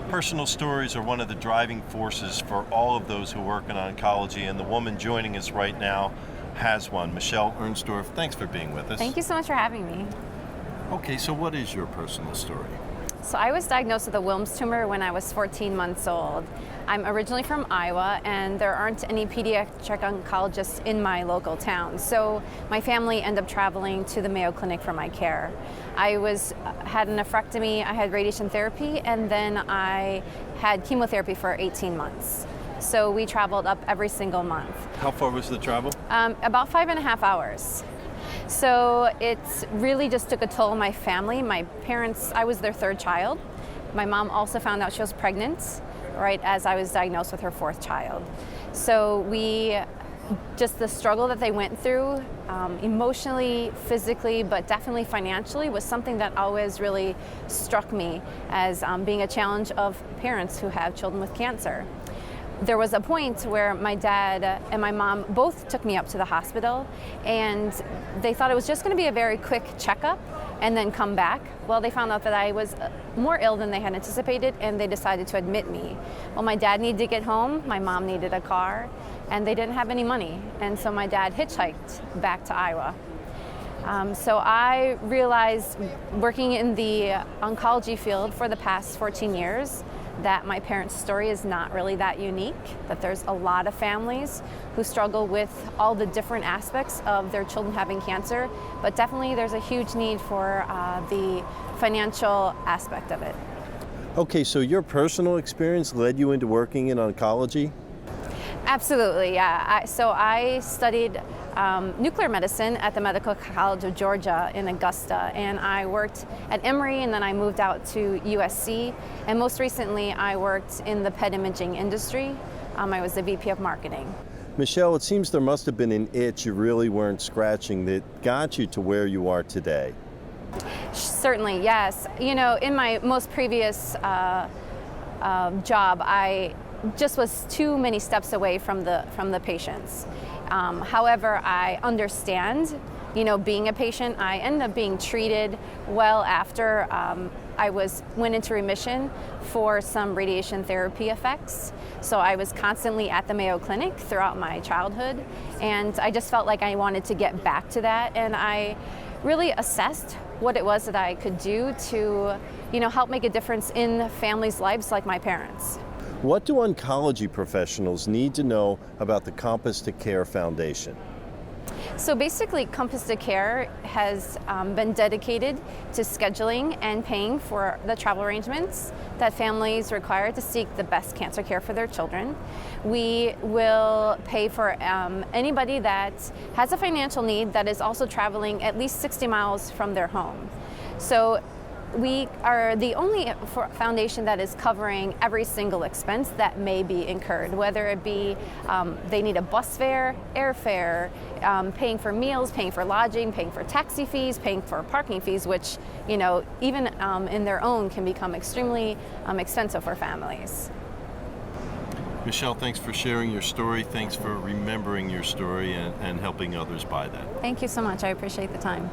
Personal stories are one of the driving forces for all of those who work in oncology, and the woman joining us right now has one. Michelle Ernsdorff, thanks for being with us. Thank you so much for having me. Okay, so what is your personal story? So I was diagnosed with a Wilms tumor when I was 14 months old. I'm originally from Iowa, and there aren't any pediatric oncologists in my local town. So my family ended up traveling to the Mayo Clinic for my care. I had a nephrectomy, I had radiation therapy, and then I had chemotherapy for 18 months. So we traveled up every single month. How far was the travel? About 5.5 hours. So it really just took a toll on my family. My parents, I was their third child. My mom also found out she was pregnant right as I was diagnosed with her fourth child. So just the struggle that they went through, emotionally, physically, but definitely financially, was something that always really struck me as being a challenge of parents who have children with cancer. There was a point where my dad and my mom both took me up to the hospital, and they thought it was just going to be a very quick checkup and then come back. Well, they found out that I was more ill than they had anticipated, and they decided to admit me. Well, my dad needed to get home, my mom needed a car, and they didn't have any money, and so my dad hitchhiked back to Iowa. So I realized, working in the oncology field for the past 14 years, that my parents' story is not really that unique, that there's a lot of families who struggle with all the different aspects of their children having cancer, but definitely there's a huge need for the financial aspect of it. Okay, so your personal experience led you into working in oncology? Absolutely, yeah. So I studied nuclear medicine at the Medical College of Georgia in Augusta, and I worked at Emory, and then I moved out to USC, and most recently I worked in the PET imaging industry. I was the VP of marketing. Michelle, it seems there must have been an itch you really weren't scratching that got you to where you are today. Certainly, yes. You know, in my most previous job, I just was too many steps away from the patients. However, I understand, being a patient. I ended up being treated well after I went into remission for some radiation therapy effects. So I was constantly at the Mayo Clinic throughout my childhood, and I just felt like I wanted to get back to that, and I really assessed what it was that I could do to, help make a difference in families' lives like my parents. What do oncology professionals need to know about the Compass to Care Foundation? So basically, Compass to Care has been dedicated to scheduling and paying for the travel arrangements that families require to seek the best cancer care for their children. We will pay for anybody that has a financial need that is also traveling at least 60 miles from their home. So we are the only foundation that is covering every single expense that may be incurred, whether it be they need a bus fare, airfare, paying for meals, paying for lodging, paying for taxi fees, paying for parking fees, which, even in their own can become extremely expensive for families. Michelle, thanks for sharing your story. Thanks for remembering your story and helping others by that. Thank you so much. I appreciate the time.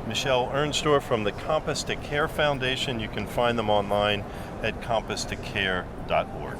Michelle Ernsdorff from the Compass to Care Foundation. You can find them online at compasstocare.org.